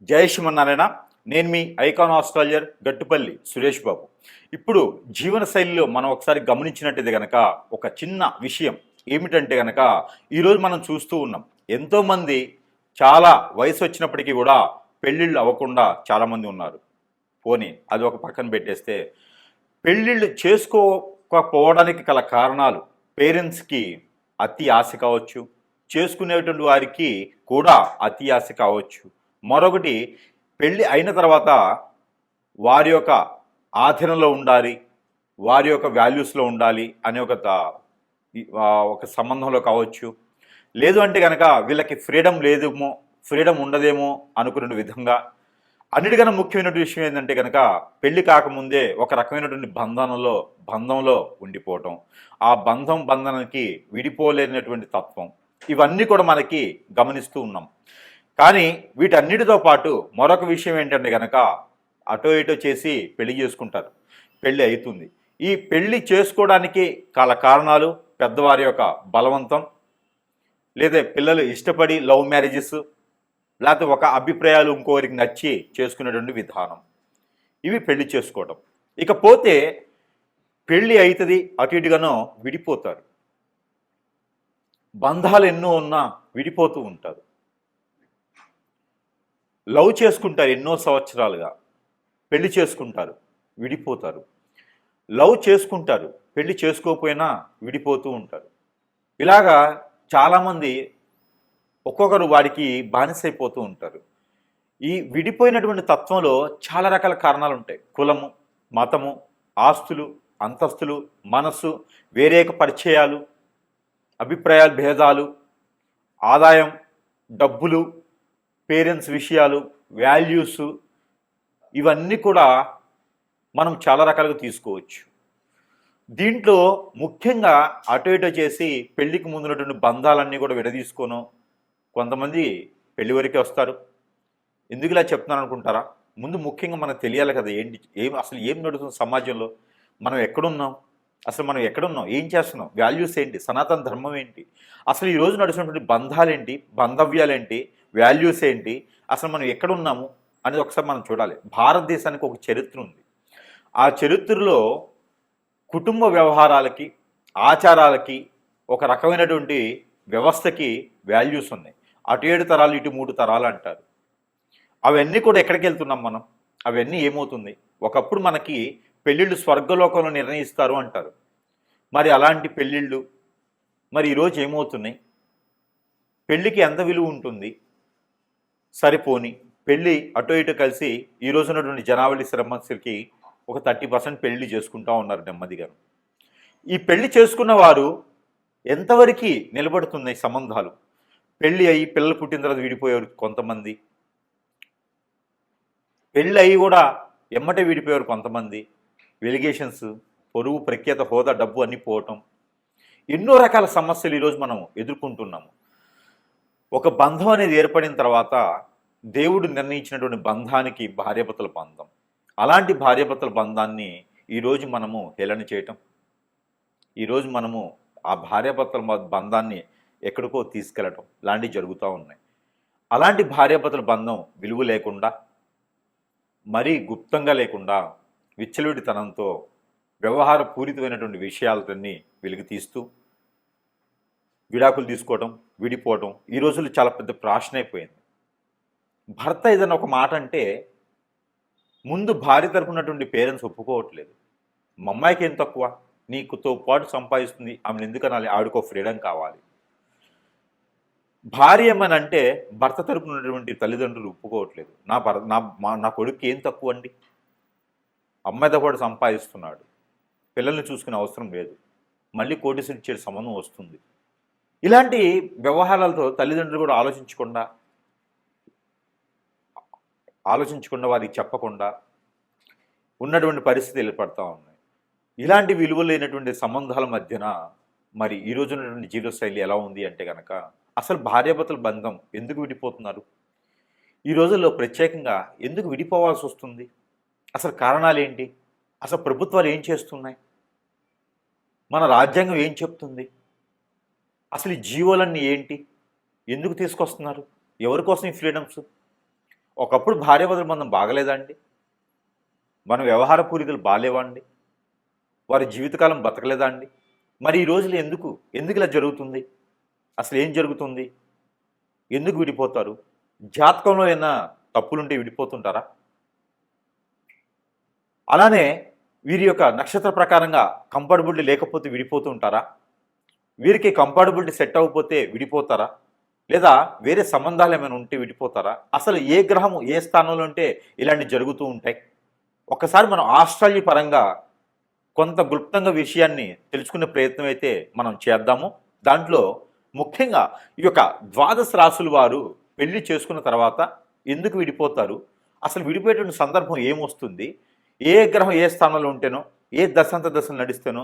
జై శ్రీమన్నారాయణ. నేను మీ icon astrologer Gattupalli Suresh Babu. ఇప్పుడు జీవన శైలిలో మనం ఒకసారి గమనించినట్టయితే గనక ఒక చిన్న విషయం ఏమిటంటే గనక ఈరోజు మనం చూస్తూ ఉన్నాం, ఎంతోమంది చాలా వయసు వచ్చినప్పటికీ కూడా పెళ్ళిళ్ళు అవ్వకుండా చాలామంది ఉన్నారు. పోనీ అది ఒక పక్కన పెట్టేస్తే, పెళ్ళిళ్ళు చేసుకోకపోవడానికి గల కారణాలు పేరెంట్స్కి అతి ఆశ కావచ్చు, చేసుకునేటువంటి వారికి కూడా అతి ఆశ కావచ్చు. మరొకటి, పెళ్ళి అయిన తర్వాత వారి యొక్క ఆధీనంలో ఉండాలి, వారి యొక్క వాల్యూస్లో ఉండాలి అనే ఒక సంబంధంలో కావచ్చు. లేదు అంటే కనుక వీళ్ళకి ఫ్రీడమ్ ఉండదేమో అనుకునే విధంగా. అన్నిటికన్నా ముఖ్యమైనటువంటి విషయం ఏంటంటే కనుక పెళ్లి కాకముందే ఒక రకమైనటువంటి బంధంలో ఉండిపోవటం, ఆ బంధానికి విడిపోలేనటువంటి తత్వం, ఇవన్నీ కూడా మనకి గమనిస్తూ ఉన్నాం. కానీ వీటన్నిటితో పాటు మరొక విషయం ఏంటంటే కనుక అటో ఇటో చేసి పెళ్లి చేసుకుంటారు, పెళ్ళి అవుతుంది. ఈ పెళ్లి చేసుకోవడానికి కారణాలు పెద్దవారి యొక్క బలవంతం, లేదా పిల్లలు ఇష్టపడి లవ్ మ్యారేజెస్, లేకపోతే ఒక అభిప్రాయాలు ఇంకోరికి నచ్చి చేసుకునేటువంటి విధానం, ఇవి పెళ్లి చేసుకోవడం. ఇకపోతే పెళ్ళి అవుతుంది, అటు ఇటుగానో విడిపోతారు. బంధాలు ఎన్నో ఉన్నా విడిపోతూ ఉంటారు. లవ్ చేసుకుంటారు ఎన్నో సంవత్సరాలుగా, పెళ్లి చేసుకుంటారు, విడిపోతారు. లవ్ చేసుకుంటారు, పెళ్లి చేసుకోకపోయినా విడిపోతూ ఉంటారు. ఇలాగా చాలామంది ఒక్కొక్కరు వాడికి బానిసైపోతూ ఉంటారు. ఈ విడిపోయినటువంటి తత్వంలో చాలా రకాల కారణాలు ఉంటాయి. కులము, మతము, ఆస్తులు, అంతస్తులు, మనస్సు, వేరేక పరిచయాలు, అభిప్రాయాల భేదాలు, ఆదాయం, డబ్బులు, పేరెంట్స్ విషయాలు, వాల్యూస్, ఇవన్నీ కూడా మనం చాలా రకాలుగా తీసుకోవచ్చు. దీంట్లో ముఖ్యంగా అటు ఇటు చేసి పెళ్లికి ముందున్నటువంటి బంధాలన్నీ కూడా విడదీసుకోను కొంతమంది పెళ్లి వరకే వస్తారు. ఎందుకు ఇలా చెప్తున్నాను అనుకుంటారా? ముందు ముఖ్యంగా మనకు తెలియాలి కదా, అసలు ఏం నడుస్తుంది సమాజంలో, మనం ఎక్కడున్నాం, అసలు మనం ఎక్కడున్నాం, ఏం చేస్తున్నాం, వాల్యూస్ ఏంటి, సనాతన ధర్మం ఏంటి, అసలు ఈరోజు నడుస్తున్నటువంటి బంధాలేంటి, బంధవ్యాలేంటి, వాల్యూస్ ఏంటి, అసలు మనం ఎక్కడున్నాము అనేది ఒకసారి మనం చూడాలి. భారతదేశానికి ఒక చరిత్ర ఉంది. ఆ చరిత్రలో కుటుంబ వ్యవహారాలకి, ఆచారాలకి, ఒక రకమైనటువంటి వ్యవస్థకి వాల్యూస్ ఉన్నాయి. అటు 7 తరాలు, ఇటు 3 తరాలు అంటారు. అవన్నీ కూడా ఎక్కడికి వెళ్తున్నాం మనం? అవన్నీ ఏమవుతుంది? ఒకప్పుడు మనకి పెళ్ళిళ్ళు స్వర్గలోకంలో నిర్ణయిస్తారు అంటారు. మరి అలాంటి పెళ్ళిళ్ళు మరి ఈరోజు ఏమవుతున్నాయి? పెళ్ళికి ఎంత విలువ ఉంటుంది? సరిపోని పెళ్ళి అటు ఇటు కలిసి ఈ రోజు ఉన్నటువంటి జనావళి సమస్యలకి ఒక 30% పెళ్లి చేసుకుంటూ ఉన్నారు నెమ్మదిగా. ఈ పెళ్లి చేసుకున్న వారు ఎంతవరకు నిలబడుతున్నాయి సంబంధాలు? పెళ్ళి అయ్యి పిల్లలు పుట్టిన తర్వాత విడిపోయారు కొంతమంది, పెళ్ళి అయ్యి కూడా ఎమ్మటే విడిపోయారు కొంతమంది. వెలిగేషన్స్, పొరుగు, ప్రఖ్యాత, హోదా, డబ్బు అన్నీ పోవటం, ఎన్నో రకాల సమస్యలు ఈరోజు మనం ఎదుర్కొంటున్నాము. ఒక బంధం అనేది ఏర్పడిన తర్వాత దేవుడు నిర్ణయించినటువంటి బంధానికి భార్యాభర్తల బంధం, అలాంటి భార్యాభర్తల బంధాన్ని ఈరోజు మనము హేళన చేయటం, ఈరోజు మనము ఆ భార్యాభర్తల బంధాన్ని ఎక్కడికో తీసుకెళ్ళటం లాంటివి జరుగుతూ ఉన్నాయి. అలాంటి భార్యాభర్తల బంధం విలువ లేకుండా, మరీ గుప్తంగా లేకుండా, విచ్చలవిడితనంతో వ్యవహార పూరితమైనటువంటి విషయాలన్నీ వెలికి తీస్తూ విడాకులు తీసుకోవటం, విడిపోవటం ఈ రోజుల్లో చాలా పెద్ద ప్రాషన్ అయిపోయింది. భర్త ఏదైనా ఒక మాట అంటే ముందు భార్య తరపునటువంటి పేరెంట్స్ ఒప్పుకోవట్లేదు. మా అమ్మాయికి ఏం తక్కువ, నీకుతో పాటు సంపాదిస్తుంది, ఆమెను ఎందుకనాలి, ఆవిడకో ఫ్రీడమ్ కావాలి. భార్య ఏమనంటే భర్త తరపున ఉన్నటువంటి తల్లిదండ్రులు ఒప్పుకోవట్లేదు. నా కొడుకు ఏం తక్కువ అండి, అమ్మాయితో పాటు సంపాదిస్తున్నాడు, పిల్లల్ని చూసుకునే అవసరం లేదు, మళ్ళీ కోటీసులు ఇచ్చే సంబంధం వస్తుంది. ఇలాంటి వ్యవహారాలతో తల్లిదండ్రులు కూడా ఆలోచించకుండా వారికి చెప్పకుండా ఉన్నటువంటి పరిస్థితి ఏర్పడతా ఉన్నాయి. ఇలాంటి విలువలు లేనటువంటి సంబంధాల మధ్యన మరి ఈరోజు ఉన్నటువంటి జీవనశైలి ఎలా ఉంది అంటే కనుక, అసలు భార్యాభర్తల బంధం ఎందుకు విడిపోతున్నారు? ఈ రోజుల్లో ప్రత్యేకంగా ఎందుకు విడిపోవాల్సి వస్తుంది? అసలు కారణాలు ఏంటి? అసలు ప్రభుత్వాలు ఏం చేస్తున్నాయి? మన రాజ్యాంగం ఏం చెప్తుంది? అసలు ఈ జీవోలన్నీ ఏంటి? ఎందుకు తీసుకొస్తున్నారు? ఎవరి కోసం ఈ ఫ్రీడమ్స్? ఒకప్పుడు భార్యాభర్తల బంధం బాగలేదండి? మన వ్యవహార పూరికలు బాలేవండి? వారి జీవితకాలం బతకలేదా అండి? మరి ఈ రోజులు ఎందుకు ఇలా జరుగుతుంది? అసలు ఏం జరుగుతుంది? ఎందుకు విడిపోతారు? జాతకంలో ఏమైనా తప్పులుంటే విడిపోతుంటారా? అలానే వీరి యొక్క నక్షత్ర ప్రకారంగా కంపాటబిలిటీ లేకపోతే విడిపోతూ ఉంటారా? వీరికి కంపాటబిలిటీ సెట్ అవ్వకపోతే విడిపోతారా? లేదా వేరే సంబంధాలు ఏమైనా ఉంటే విడిపోతారా? అసలు ఏ గ్రహము ఏ స్థానంలో ఉంటే ఇలాంటివి జరుగుతూ ఉంటాయి? ఒక్కసారి మనం ఆస్ట్రాలజీ పరంగా కొంత క్లుప్తంగా విషయాన్ని తెలుసుకునే ప్రయత్నం అయితే మనం చేద్దాము. దాంట్లో ముఖ్యంగా ఈ యొక్క ద్వాదశ రాశుల వారు పెళ్లి చేసుకున్న తర్వాత ఎందుకు విడిపోతారు? అసలు విడిపోయేటువంటి సందర్భం ఏమొస్తుంది? ఏ గ్రహం ఏ స్థానంలో ఉంటేనో, ఏ దశాంత దశలు నడిస్తేనో,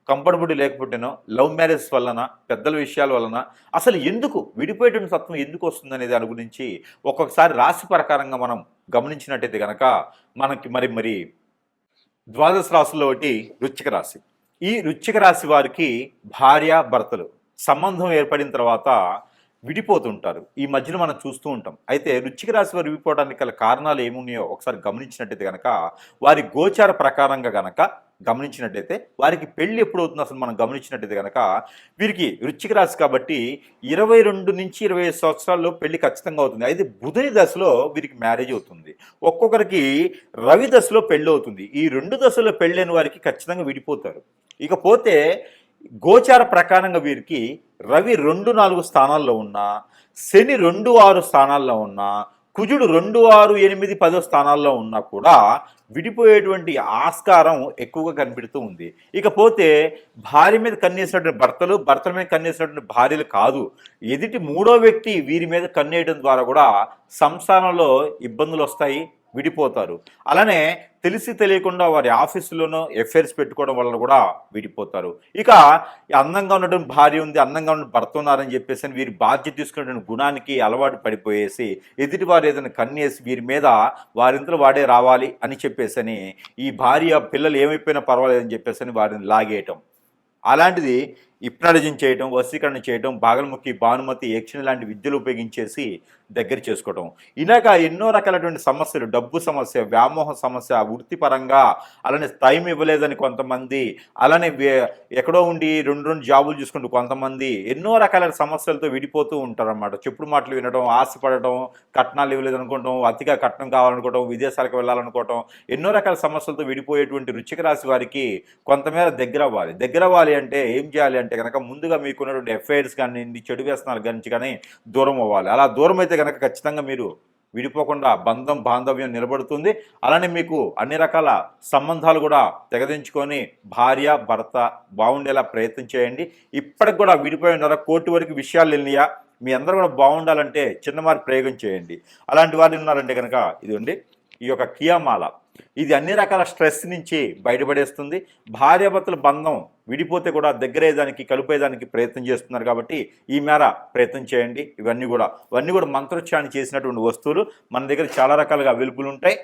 కంఫర్టబుల్ లేకపోతేనో, లవ్ మ్యారేజ్ వలన, పెద్దల విషయాల వలన అసలు ఎందుకు విడిపోయేటువంటి తత్వం ఎందుకు వస్తుందనే దాని గురించి ఒక్కొక్కసారి రాశి ప్రకారంగా మనం గమనించినట్టయితే కనుక మనకి మరి ద్వాదశ రాశుల్లో ఒకటి వృశ్చిక రాశి. ఈ వృశ్చిక రాశి వారికి భార్య భర్తలు సంబంధం ఏర్పడిన తర్వాత విడిపోతుంటారు. ఈ మధ్యన మనం చూస్తూ ఉంటాం. అయితే వృశ్చిక రాశి వారు విడిపోవడానికి గల కారణాలు ఏమున్నాయో ఒకసారి గమనించినట్టయితే కనుక వారి గోచార ప్రకారంగా గనక గమనించినట్టయితే వారికి పెళ్లి ఎప్పుడు అవుతుందో అసలు మనం గమనించినట్టయితే కనుక వీరికి వృశ్చిక రాశి కాబట్టి 22 నుంచి 25 సంవత్సరాల్లో పెళ్లి ఖచ్చితంగా అవుతుంది. అయితే బుధుని దశలో వీరికి మ్యారేజ్ అవుతుంది. ఒక్కొక్కరికి రవి దశలో పెళ్లి అవుతుంది. ఈ 2 దశలో పెళ్ళైన వారికి ఖచ్చితంగా విడిపోతారు. ఇకపోతే గోచార ప్రకారంగా వీరికి రవి 2, 4 స్థానాల్లో ఉన్నా, శని 2, 6 స్థానాల్లో ఉన్నా, కుజుడు 2, 6, 8, 10 స్థానాల్లో ఉన్నా కూడా విడిపోయేటువంటి ఆస్కారం ఎక్కువగా కనిపెడుతూ ఉంది. ఇకపోతే భార్య మీద కన్నేసినటువంటి భర్తలు, భర్తల మీద కన్నేసినటువంటి భార్యలు కాదు, ఎదుటి మూడో వ్యక్తి వీరి మీద కన్నేయడం ద్వారా కూడా సంసారంలో ఇబ్బందులు వస్తాయి, విడిపోతారు. అలానే తెలిసి తెలియకుండా వారి ఆఫీసులోనో ఎఫైర్స్ పెట్టుకోవడం వల్ల కూడా విడిపోతారు. ఇక అందంగా ఉన్నటువంటి భార్య ఉంది, అందంగా ఉన్న భర్త ఉన్నారని చెప్పేసి వీరి బాధ్యత తీసుకున్నటువంటి గుణానికి అలవాటు పడిపోయేసి ఎదుటి వారు ఏదైనా కన్నేసి వీరి మీద వారింతలో వాడే రావాలి అని చెప్పేసి ఈ భార్య పిల్లలు ఏమైపోయినా పర్వాలేదని చెప్పేసి వారిని లాగేయటం, అలాంటిది హిప్నాటిజం చేయటం, వశీకరణ చేయటం, బాగలముఖి, భానుమతి, యక్షిణి లాంటి విద్యలు ఉపయోగించేసి దగ్గర చేసుకోవటం, ఇలాగ ఎన్నో రకాలైనటువంటి సమస్యలు, డబ్బు సమస్య, వ్యామోహ సమస్య, వృత్తిపరంగా అలానే టైం ఇవ్వలేదని కొంతమంది, అలానే ఎక్కడో ఉండి రెండు జాబులు చూసుకుంటూ కొంతమంది ఎన్నో రకాల సమస్యలతో విడిపోతూ ఉంటారన్నమాట. చెప్పుడు మాటలు వినడం, ఆశపడటం, కట్నాలు ఇవ్వలేదు అనుకోవటం, అతిగా కట్నం కావాలనుకోవటం, విదేశాలకు వెళ్ళాలనుకోవటం, ఎన్నో రకాల సమస్యలతో విడిపోయేటువంటి వృశ్చిక రాశి వారికి కొంతమేర దగ్గర అవ్వాలి అంటే ఏం చేయాలి అంటే కనుక ముందుగా మీకున్నటువంటి ఎఫ్ఐఆర్స్ కానీ, చెడు వ్యసనాలు గురించి కానీ దూరం అవ్వాలి. అలా దూరం అయితే కనుక ఖచ్చితంగా మీరు విడిపోకుండా బాంధవ్యం నిలబడుతుంది. అలానే మీకు అన్ని రకాల సంబంధాలు కూడా తెగదించుకొని భార్య భర్త బాగుండేలా ప్రయత్నం చేయండి. ఇప్పటికి కూడా విడిపోయి ఉన్నారా, కోర్టు వరకు విషయాలు వెళ్ళినాయా, మీ అందరూ కూడా బాగుండాలంటే చిన్నమారి ప్రయోగం చేయండి. అలాంటి వారు ఉన్నారంటే కనుక ఇదిగోండి ఈ యొక్క కియామాల, ఇది అన్ని రకాల స్ట్రెస్ నుంచి బయటపడేస్తుంది. భార్యాభర్తల బంధం విడిపోతే కూడా దగ్గరేదానికి కలిపేదానికి ప్రయత్నం చేస్తున్నారు కాబట్టి ఈ మేర ప్రయత్నం చేయండి. ఇవన్నీ కూడా మంత్రోచ్చారణ చేసినటువంటి వస్తువులు మన దగ్గర చాలా రకాలుగా అవైలబుల్ ఉంటాయి,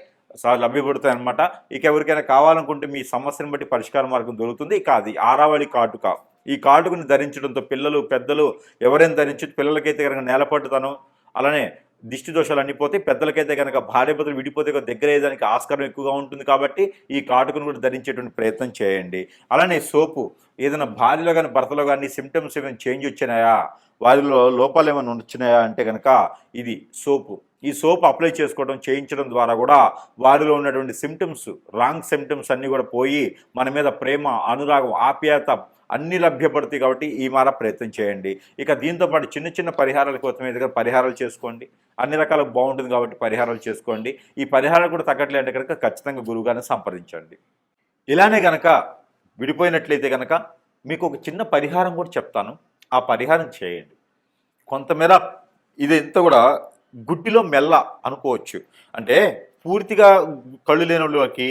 లభ్యపడతాయి అనమాట. ఇక ఎవరికైనా కావాలనుకుంటే మీ సమస్యను బట్టి పరిష్కార మార్గం దొరుకుతుంది. ఇక అది ఆరావళి కాటుక, ఈ కాటుకని ధరించడంతో పిల్లలు పెద్దలు ఎవరైనా ధరించి, పిల్లలకైతే కనుక నేలపట్టుతాను, అలానే దిష్టి దోషాలు అన్ని పోతే, పెద్దలకైతే కనుక భార్యాభర్తలు విడిపోతే దగ్గర అయ్యేదానికి ఆస్కారం ఎక్కువగా ఉంటుంది కాబట్టి ఈ కాటుకను కూడా ధరించేటువంటి ప్రయత్నం చేయండి. అలానే సోపు, ఏదైనా భార్యలో కానీ భర్తలో కానీ సిమ్టమ్స్ ఏమైనా చేంజ్ వచ్చినాయా, వారిలో లోపాలు ఏమైనా వచ్చినాయా అంటే కనుక ఇది సోపు, ఈ సోప్ అప్లై చేసుకోవడం చేయించడం ద్వారా కూడా వారిలో ఉన్నటువంటి సిమ్టమ్స్, రాంగ్ సిమ్టమ్స్ అన్నీ కూడా పోయి మన మీద ప్రేమ, అనురాగం, ఆప్యాయత అన్నీ లభ్యపడతాయి. కాబట్టి ఈ మార ప్రయత్నం చేయండి. ఇక దీంతోపాటు చిన్న పరిహారాల కోసం ఏదైనా పరిహారాలు చేసుకోండి, అన్ని రకాలకు బాగుంటుంది కాబట్టి పరిహారాలు చేసుకోండి. ఈ పరిహారాలు కూడా తగ్గట్లే అంటే కనుక ఖచ్చితంగా గురువుగారిని సంప్రదించండి. ఇలానే కనుక విడిపోయినట్లయితే కనుక మీకు ఒక చిన్న పరిహారం కూడా చెప్తాను, ఆ పరిహారం చేయండి. కొంతమేర ఇదంతా కూడా గుడ్డిలో మెల్ల అనుకోవచ్చు. అంటే పూర్తిగా కళ్ళు లేని వాళ్ళకి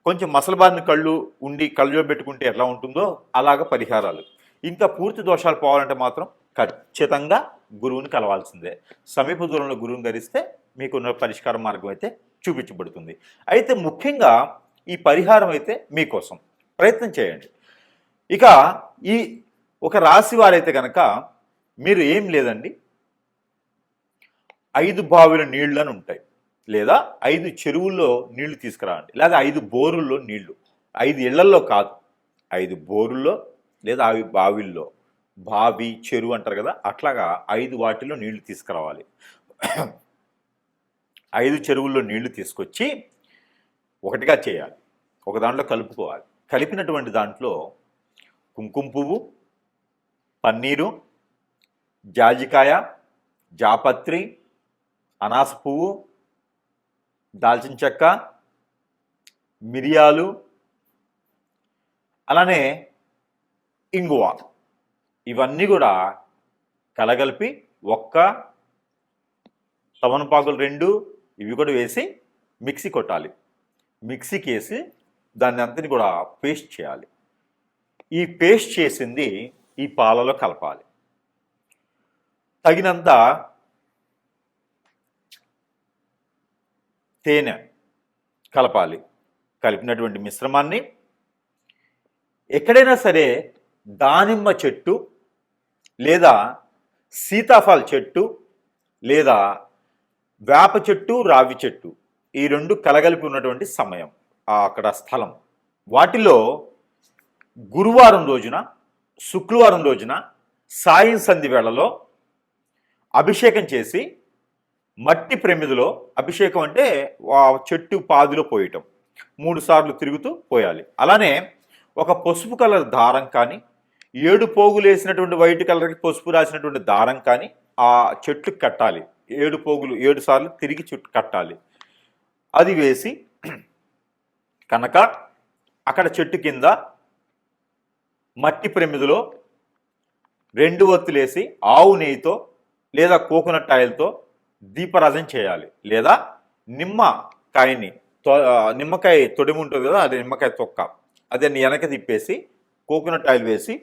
కొంచెం మసలబారిన కళ్ళు ఉండి కళ్ళలో పెట్టుకుంటే ఎట్లా ఉంటుందో అలాగ పరిహారాలు. ఇంకా పూర్తి దోషాలు పోవాలంటే మాత్రం ఖచ్చితంగా గురువుని కలవాల్సిందే. సమీప దూరంలో గురువుని ధరిస్తే మీకున్న పరిష్కార మార్గం అయితే చూపించబడుతుంది. అయితే ముఖ్యంగా ఈ పరిహారం అయితే మీకోసం ప్రయత్నం చేయండి. ఇక ఈ ఒక రాశి వారైతే కనుక మీరు ఏం లేదండి, 5 బావిల నీళ్ళని ఉంటాయి. లేదా 5 చెరువుల్లో నీళ్లు తీసుకురావండి, లేదా 5 బోరుల్లో నీళ్లు, 5 ఇళ్లల్లో కాదు, 5 బోరుల్లో లేదా 5 బావిల్లో, బావి చెరువు అంటారు కదా, అట్లాగా 5 వాటిల్లో నీళ్లు తీసుకురావాలి. 5 చెరువుల్లో నీళ్లు తీసుకొచ్చి ఒకటిగా చేయాలి, ఒక దాంట్లో కలుపుకోవాలి. కలిపినటువంటి దాంట్లో కుంకుమ పువ్వు, పన్నీరు, జాజికాయ, జాపత్రి, అనాస పువ్వు, దాల్చిన చెక్క, మిరియాలు, అలానే ఇంగువ, ఇవన్నీ కూడా కలగలిపి ఒక్క తమలపాకులు 2 ఇవి కూడా వేసి మిక్సీ కొట్టాలి. మిక్సీకి వేసి దాన్ని అంతని కూడా పేస్ట్ చేయాలి. ఈ పేస్ట్ చేసింది ఈ పాలలో కలపాలి. తగినంత తేనె కలపాలి. కలిపినటువంటి మిశ్రమాన్ని ఎక్కడైనా సరే దానిమ్మ చెట్టు లేదా సీతాఫల చెట్టు లేదా వేప చెట్టు, రావి చెట్టు, ఈ 2 కలగలిపి ఉన్నటువంటి సమయం, అక్కడ స్థలం, వాటిలో గురువారం రోజున, శుక్రవారం రోజున సాయం సంధి వేళలో అభిషేకం చేసి మట్టి ప్రమిదిలో, అభిషేకం అంటే చెట్టు పాదిలో పోయటం, 3 సార్లు తిరుగుతూ పోయాలి. అలానే ఒక పసుపు కలర్ దారం కానీ, 7 పోగులు వేసినటువంటి వైట్ కలర్కి పసుపు రాసినటువంటి దారం కానీ ఆ చెట్టుకు కట్టాలి. 7 పోగులు 7 సార్లు తిరిగి చుట్టూ కట్టాలి. అది వేసి కనుక అక్కడ చెట్టు కింద మట్టి ప్రమిదిలో 2 ఒత్తులేసి ఆవు నెయ్యితో లేదా కోకోనట్ ఆయిల్తో దీపారాధన చేయాలి. లేదా నిమ్మకాయ తొడిమి ఉంటుంది కదా, అది నిమ్మకాయ తొక్క, అదే వెనక తిప్పేసి కోకోనట్ ఆయిల్ వేసి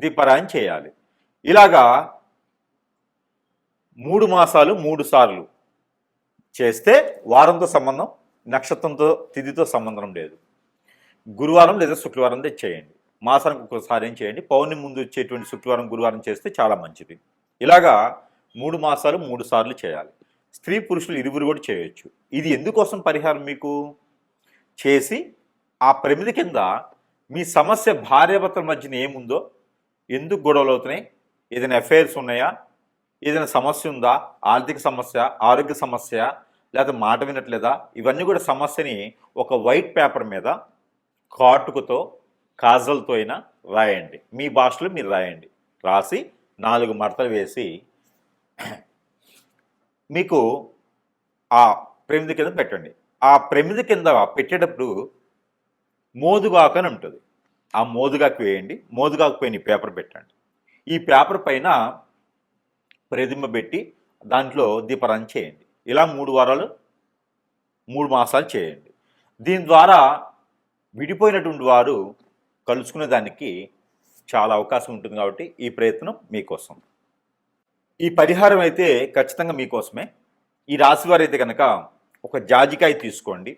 దీపారాధన చేయాలి. ఇలాగా 3 మాసాలు 3 సార్లు చేస్తే వారంతో సంబంధం, నక్షత్రంతో తిథితో సంబంధం లేదు. గురువారం లేదా శుక్రవారం చేయండి, మాసానికి ఒకసారి చేయండి. పౌర్ణమి ముందు వచ్చేటువంటి శుక్రవారం, గురువారం చేస్తే చాలా మంచిది. ఇలాగా 3 మాసాలు 3 సార్లు చేయాలి. స్త్రీ పురుషులు ఇరువురు కూడా చేయొచ్చు. ఇది ఎందుకోసం పరిహారం మీకు చేసి ఆ ప్రమిది కింద మీ సమస్య భార్యాభర్తల మధ్యన ఏముందో, ఎందుకు గొడవలు అవుతున్నాయి, ఏదైనా అఫైర్స్ ఉన్నాయా, ఏదైనా సమస్య ఉందా, ఆర్థిక సమస్య, ఆరోగ్య సమస్య, లేకపోతే మాట వినట్లేదా, ఇవన్నీ కూడా సమస్యని ఒక వైట్ పేపర్ మీద కాటుకతో, కాజల్తో అయినా రాయండి. మీ భాషలో మీరు రాయండి. రాసి 4 మడతలు వేసి మీకు ఆ ప్రమిది కింద పెట్టండి. ఆ ప్రమిది కింద పెట్టేటప్పుడు మోదుగాకు అని ఉంటుంది, ఆ మోదుగాకు వేయండి. మోదుగాకు పైన పేపర్ పెట్టండి. ఈ పేపర్ పైన ప్రతిమ పెట్టి దాంట్లో దీపారాధన చేయండి. ఇలా 3 వారాలు 3 మాసాలు చేయండి. దీని ద్వారా విడిపోయినటువంటి వారు కలుసుకునే దానికి చాలా అవకాశం ఉంటుంది. కాబట్టి ఈ ప్రయత్నం మీకోసం. ఈ పరిహారం అయితే ఖచ్చితంగా మీకోసమే. ఈ రాశి వారు అయితే కనుక ఒక జాజికాయ తీసుకోండి,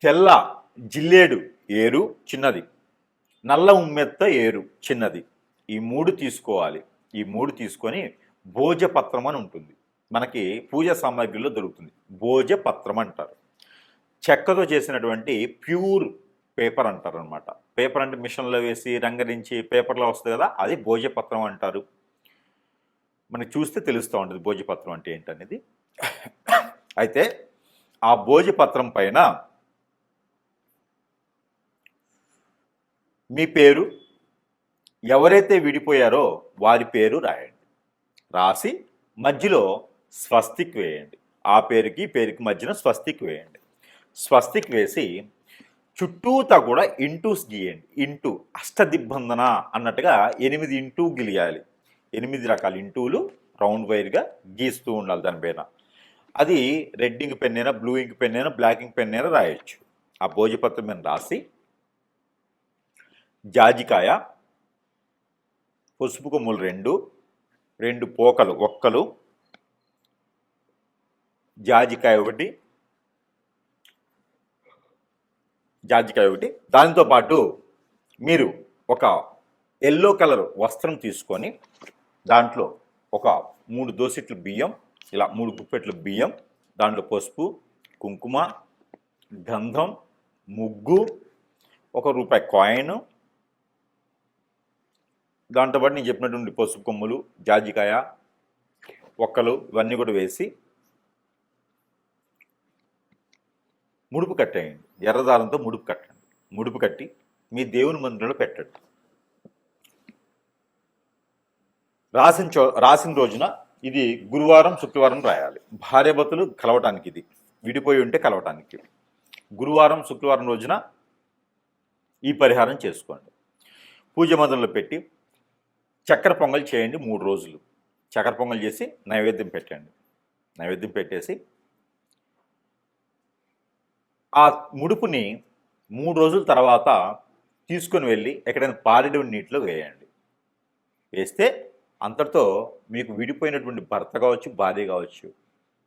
తెల్ల జిల్లేడు ఏరు చిన్నది, నల్ల ఉమ్మెత్త ఏరు చిన్నది, ఈ 3 తీసుకోవాలి. ఈ 3 తీసుకొని భోజపత్రం అని ఉంటుంది, మనకి పూజా సామాగ్రిలో దొరుకుతుంది. భోజపత్రం అంటారు. చెక్కతో చేసినటువంటి ప్యూర్ పేపర్ అంటారు అనమాట. పేపర్ అంటే మిషన్లో వేసి రంగరించి పేపర్లో వస్తుంది కదా, అది భోజపత్రం అంటారు. మనకి చూస్తే తెలుస్తూ ఉంటుంది భోజపత్రం అంటే ఏంటనేది. అయితే ఆ భోజపత్రం పైన మీ పేరు, ఎవరైతే విడిపోయారో వారి పేరు రాయండి. రాసి మధ్యలో స్వస్తిక్ వేయండి. ఆ పేరుకి పేరుకి మధ్యన స్వస్తిక్ వేయండి. స్వస్తిక్ వేసి చుట్టూతా కూడా ఇంటూస్ గీయండి. ఇంటూ అష్టదిబ్బందన అన్నట్టుగా 8 ఇంటూ గిలియాలి. 8 రకాల ఇంటూలు రౌండ్ వైర్గా గీస్తూ ఉండాలి దానిపైన. అది రెడ్ ఇంక్ పెన్ అయినా, బ్లూ ఇంక్ పెన్ అయినా, బ్లాక్ ఇంక్ పెన్ అయినా రాయొచ్చు. ఆ భోజపత్రం మీద రాసి జాజికాయ, పసుపు కొమ్ములు 2 పోకలు ఒక్కలు, జాజికాయ ఒకటి, దానితో పాటు మీరు ఒక ఎల్లో కలర్ వస్త్రం తీసుకొని దాంట్లో ఒక 3 దోసెట్లు బియ్యం, ఇలా 3 గుప్పెట్లు బియ్యం, దాంట్లో పసుపు, కుంకుమ, గంధం, ముగ్గు, ₹1 కాయిన్, దాంతో పాటు నేను చెప్పినటువంటి పసుపు కొమ్ములు, జాజికాయ, ఒక్కలు ఇవన్నీ కూడా వేసి ముడుపు కట్టేయండి. ఎర్రదారంతో ముడుపు కట్టండి. ముడుపు కట్టి మీ దేవుని మందిరంలో పెట్టండి. రాసిన రోజున ఇది గురువారం, శుక్రవారం రాయాలి. భార్యాభర్తలు కలవటానికి, ఇది విడిపోయి ఉంటే కలవటానికి. గురువారం, శుక్రవారం రోజున ఈ పరిహారం చేసుకోండి. పూజ మందిరంలో పెట్టి చక్కెర పొంగల్ చేయండి 3 రోజులు. చక్కెర పొంగల్ చేసి నైవేద్యం పెట్టండి. నైవేద్యం పెట్టేసి ఆ ముడుపుని 3 రోజుల తర్వాత తీసుకొని వెళ్ళి ఎక్కడైనా పారేడు నీటిలో వేయండి. వేస్తే అంతటితో మీకు విడిపోయినటువంటి భర్త కావచ్చు, భార్య కావచ్చు,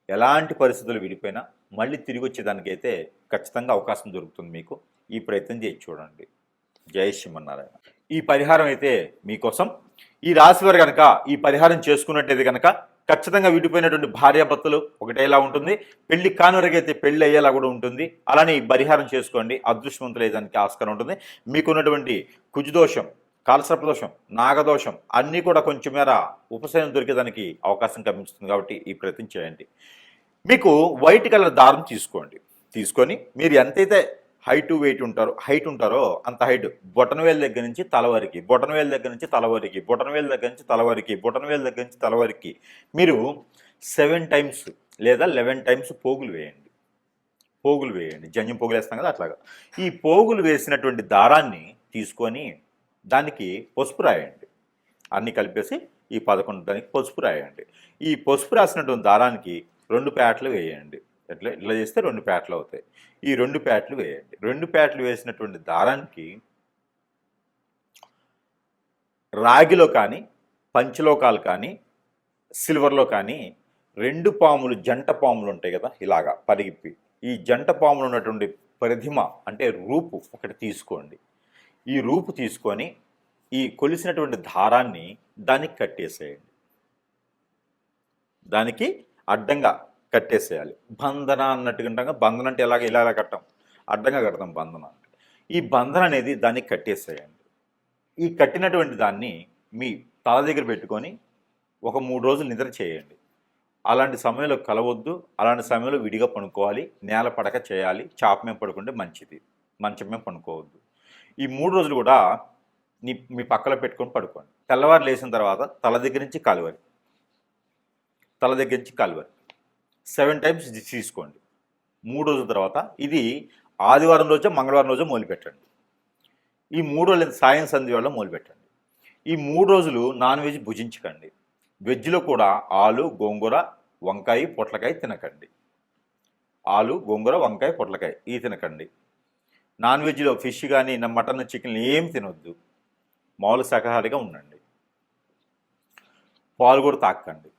ఎలాంటి పరిస్థితులు విడిపోయినా మళ్ళీ తిరిగి వచ్చేదానికైతే ఖచ్చితంగా అవకాశం దొరుకుతుంది మీకు. ఈ ప్రయత్నం చేసి చూడండి. జై శ్రీమన్నారాయణ. ఈ పరిహారం అయితే మీకోసం. ఈ రాశి వారు కనుక ఈ పరిహారం చేసుకున్నట్టయితే కనుక ఖచ్చితంగా విడిపోయినటువంటి భార్యాభర్తలు ఒకటేలా ఉంటుంది, పెళ్లి కానువరకైతే పెళ్లి అయ్యేలా కూడా ఉంటుంది. అలానే ఈ పరిహారం చేసుకోండి, అదృష్టవంతులు అయ్యేదానికి ఆస్కారం ఉంటుంది. మీకున్నటువంటి కుజదోషం, కాలసర్పదోషం, నాగదోషం అన్నీ కూడా కొంచెం మేర ఉపశమనం దొరికేదానికి అవకాశం కనిపిస్తుంది. కాబట్టి ఈ ప్రయత్నం చేయండి. మీకు వైట్ కలర్ దారం తీసుకోండి. తీసుకొని మీరు ఎంతైతే హైట్ ఉంటారో అంత హైట్, బొటనవేల దగ్గర నుంచి తల వరకు, బొటనవేల దగ్గర నుంచి తల వరకు, బొటనవేల దగ్గర నుంచి తల వరకు, బొటనవేల దగ్గర నుంచి తల వరకు మీరు 7 టైమ్స్ లేదా 11 టైమ్స్ పోగులు వేయండి. పోగులు వేయండి. జంజం పోగులు వేస్తాం కదా అట్లాగా. ఈ పోగులు వేసినటువంటి దారాన్ని తీసుకొని దానికి పసుపు రాయండి. అన్నీ కలిపేసి ఈ 11 దానికి పసుపు రాయండి. ఈ పసుపు రాసినటువంటి దారానికి 2 పేటలు వేయండి. ఇట్లా చేస్తే 2 పేటలు అవుతాయి. ఈ 2 పేటలు వేయండి. 2 పేటలు వేసినటువంటి దారానికి రాగిలో కానీ, పంచలోకాలు కానీ, సిల్వర్లో కానీ 2 పాములు, జంట పాములు ఉంటాయి కదా ఇలాగా పరిగిప్పి, ఈ జంట పాములు ఉన్నటువంటి ప్రతిమ అంటే రూపు ఒకటి తీసుకోండి. ఈ రూపు తీసుకొని ఈ కొలిసినటువంటి దారాన్ని దానికి కట్టేసేయండి. దానికి అడ్డంగా కట్టేసేయాలి. బంధన అన్నట్టుగా, బంధన అంటే ఇలా కట్టాం, అడ్డంగా కడతాం బంధన అంటే. ఈ బంధన అనేది దానికి కట్టేసేయండి. ఈ కట్టినటువంటి దాన్ని మీ తల దగ్గర పెట్టుకొని ఒక 3 రోజులు నిద్ర చేయండి. అలాంటి సమయంలో కలవద్దు. అలాంటి సమయంలో విడిగా పడుకోవాలి. నేల పడక చేయాలి. చాప మీద పడుకుంటే మంచిది. మంచం మీద పడుకోవద్దు. ఈ 3 రోజులు కూడా మీ పక్కలో పెట్టుకొని పడుకోండి. తెల్లవారు లేచిన తర్వాత తల దగ్గర నుంచి కాలు వరకు, తల దగ్గర నుంచి కాలు వరకు 7 టైమ్స్ తీసుకోండి. 3 రోజుల తర్వాత ఇది ఆదివారం రోజో మంగళవారం రోజో మొదలుపెట్టండి. ఈ 3 రోజులు సాయం సంధ్య వేళ మొదలుపెట్టండి. ఈ 3 రోజులు నాన్ వెజ్ భుజించకండి. వెజ్లో కూడా ఆలు, గోంగూర, వంకాయ, పొట్లకాయ తినకండి. ఆలు, గోంగూర, వంకాయ, పొట్లకాయ ఇవి తినకండి. నాన్ వెజ్లో ఫిష్ కానీ, మటన్, చికెన్ ఏం తినొద్దు. మామూలు శాకాహారిగా ఉండండి. పాలు కూడా తాకండి.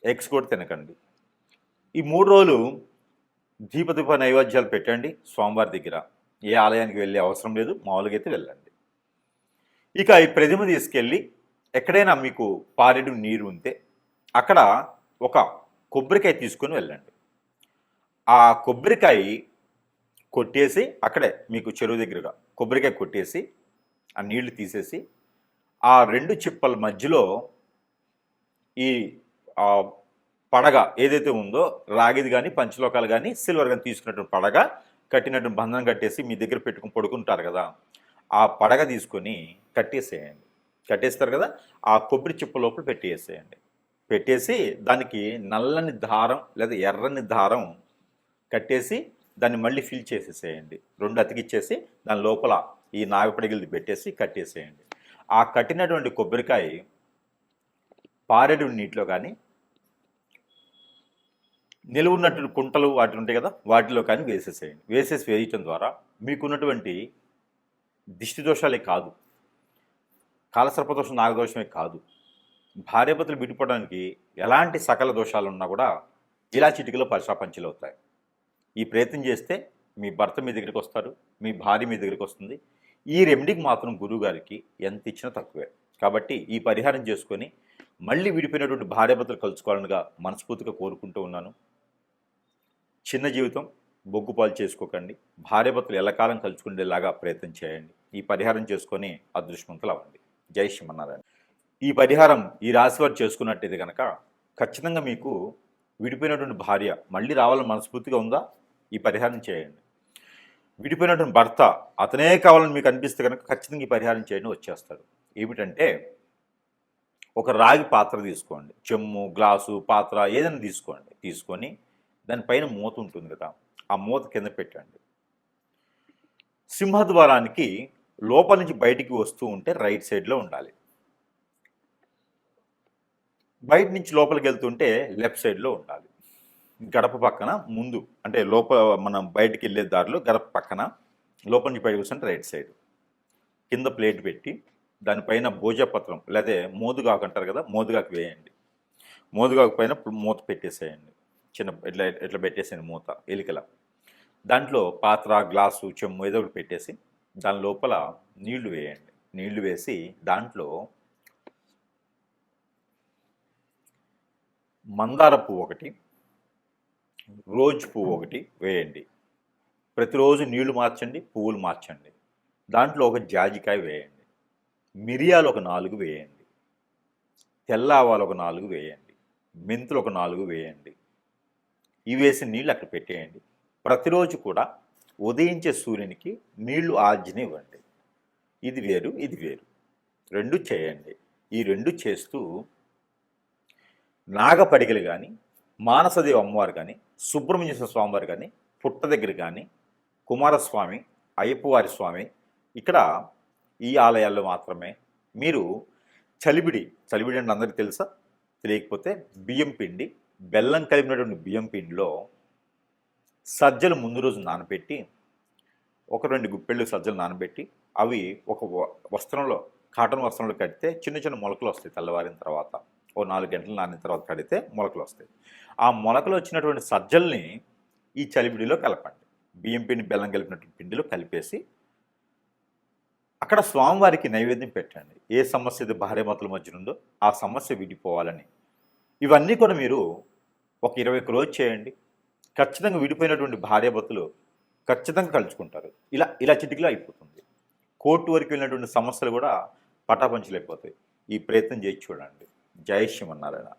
ఎగ్స్ కూడా తినకండి. ఈ 3 రోజులు దీప నైవేద్యాలు పెట్టండి స్వామివారి దగ్గర. ఏ ఆలయానికి వెళ్ళే అవసరం లేదు, మామూలుగా అయితే వెళ్ళండి. ఇక ఈ ప్రతిమ తీసుకెళ్ళి ఎక్కడైనా మీకు పారెడు నీరు ఉంటే అక్కడ ఒక కొబ్బరికాయ తీసుకొని వెళ్ళండి. ఆ కొబ్బరికాయ కొట్టేసి అక్కడే మీకు చెరువు దగ్గరగా కొబ్బరికాయ కొట్టేసి ఆ నీళ్లు తీసేసి ఆ 2 చిప్పల మధ్యలో ఈ పడగ ఏదైతే ఉందో రాగిది కానీ, పంచలోకాలు కానీ, సిల్వర్ కానీ తీసుకున్నటువంటి పడగ కట్టినటువంటి బంధనం కట్టేసి మీ దగ్గర పెట్టుకుని పడుకుంటారు కదా, ఆ పడగ తీసుకొని కట్టేసేయండి. కట్టేస్తారు కదా, ఆ కొబ్బరి చిప్ప లోపల పెట్టేసేయండి. పెట్టేసి దానికి నల్లని దారం లేదా ఎర్రని దారం కట్టేసి దాన్ని మళ్ళీ ఫిల్ చేసేసేయండి. 2 అతికిచ్చేసి దాని లోపల ఈ నాగపడిగిలిది పెట్టేసి కట్టేసేయండి. ఆ కట్టినటువంటి కొబ్బరికాయ పారెడు నీటిలో కానీ, నిలువున్నటువంటి కుంటలు వాటి ఉంటాయి కదా వాటిలో కానీ వేసేసేయండి. వేయటం ద్వారా మీకున్నటువంటి దిష్టి దోషాలే కాదు, కాలసర్పదోషం, నాగదోషమే కాదు, భార్యాభర్తలు విడిపోవడానికి ఎలాంటి సకల దోషాలు ఉన్నా కూడా ఇలా చిటికలో పరిశాపంచలు అవుతాయి. ఈ ప్రయత్నం చేస్తే మీ భర్త మీ దగ్గరికి వస్తారు, మీ భార్య మీ దగ్గరికి వస్తుంది. ఈ రెమెడీకి మాత్రం గురువుగారికి ఎంత ఇచ్చినా తక్కువే. కాబట్టి ఈ పరిహారం చేసుకొని మళ్ళీ విడిపోయినటువంటి భార్యాభర్తలు కలుసుకోవాలనిగా మనస్ఫూర్తిగా కోరుకుంటూ ఉన్నాను. చిన్న జీవితం బొగ్గుపాలు చేసుకోకండి. భార్యాభర్తలు ఎల్లకాలం కలుసుకునేలాగా ప్రయత్నం చేయండి. ఈ పరిహారం చేసుకొని అదృష్టవంతులు అవ్వండి. జై శ్రీమన్నారాయణ. ఈ పరిహారం ఈ రాశి వారు చేసుకున్నట్టయితే కనుక ఖచ్చితంగా మీకు విడిపోయినటువంటి భార్య మళ్ళీ రావాలని మనస్ఫూర్తిగా ఉందా? ఈ పరిహారం చేయండి. విడిపోయినటువంటి భర్త అతనే కావాలని మీకు అనిపిస్తే కనుక ఖచ్చితంగా ఈ పరిహారం చేయండి, వచ్చేస్తాడు. ఏమిటంటే ఒక రాగి పాత్ర తీసుకోండి. చెమ్ము, గ్లాసు, పాత్ర ఏదైనా తీసుకోండి. తీసుకొని దానిపైన మూత ఉంటుంది కదా, ఆ మూత కింద పెట్టండి. సింహద్వారానికి లోపల నుంచి బయటికి వస్తూ ఉంటే రైట్ సైడ్లో ఉండాలి. బయట నుంచి లోపలికి వెళ్తుంటే లెఫ్ట్ సైడ్లో ఉండాలి. గడప పక్కన ముందు అంటే లోపల మనం బయటికి వెళ్ళే దారిలో గడప పక్కన లోపల నుంచి బయటకు వస్తుంటే రైట్ సైడ్. కింద ప్లేట్ పెట్టి దానిపైన భోజపత్రం లేదా మోదుగాకు అంటారు కదా, మోదుగాకు వేయండి. మోదుగాకు పైన మూత పెట్టేసేయండి. చిన్న ఇట్లా పెట్టేసేయండి మూత ఎలికల. దాంట్లో పాత్ర, గ్లాసు, చెమ్ము ఏదో ఒకటి పెట్టేసి దాని లోపల నీళ్లు వేయండి. నీళ్లు వేసి దాంట్లో మందార పువ్వు ఒకటి, రోజ్ పువ్వు ఒకటి వేయండి. ప్రతిరోజు నీళ్లు మార్చండి, పువ్వులు మార్చండి. దాంట్లో ఒక జాజికాయ వేయండి. మిరియాలు ఒక 4 వేయండి. తెల్ల ఆవాలు ఒక 4 వేయండి. మెంతులు ఒక 4 వేయండి. ఇవి వేసి నీళ్ళు అక్కడ పెట్టేయండి. ప్రతిరోజు కూడా ఉదయించే సూర్యునికి నీళ్లు ఆజ్ఞనివ్వండి. ఇది వేరు, ఇది వేరు, రెండు చేయండి. ఈ రెండు చేస్తూ నాగపడిగలు కానీ, మానసదేవి అమ్మవారు కానీ, సుబ్రహ్మణ్య స్వామివారు కానీ, పుట్ట దగ్గర కానీ, కుమారస్వామి, అయ్యప్పవారి స్వామి, ఇక్కడ ఈ ఆలయాల్లో మాత్రమే మీరు చలిబిడి అంటే అందరికీ తెలుసా? తెలియకపోతే బియ్యం పిండి, బెల్లం కలిపినటువంటి బియ్యం పిండిలో సజ్జలు ముందు రోజు నానబెట్టి, ఒక 2 గుప్పెళ్ళు సజ్జలు నానబెట్టి అవి ఒక వస్త్రంలో, కాటన్ వస్త్రంలో కడితే చిన్న చిన్న మొలకలు వస్తాయి. తెల్లవారిన తర్వాత ఓ 4 గంటలు నానిన తర్వాత కడితే మొలకలు వస్తాయి. ఆ మొలకలు వచ్చినటువంటి సజ్జల్ని ఈ చలిబిడిలో కలపండి. బియ్యం పిండి, బెల్లం కలిపినటువంటి పిండిలో కలిపేసి అక్కడ స్వామివారికి నైవేద్యం పెట్టండి. ఏ సమస్య అయితే భార్యాభర్తల మధ్య ఉందో ఆ సమస్య విడిపోవాలని. ఇవన్నీ కూడా మీరు ఒక 21 రోజు చేయండి. ఖచ్చితంగా విడిపోయినటువంటి భార్యాభర్తలు ఖచ్చితంగా కలుసుకుంటారు. ఇలా చిటికలో అయిపోతుంది. కోర్టు వరకు వెళ్ళినటువంటి సమస్యలు కూడా పటాపంచలైపోతాయి. ఈ ప్రయత్నం చేసి చూడండి. జై శ్రీమన్నారాయణ.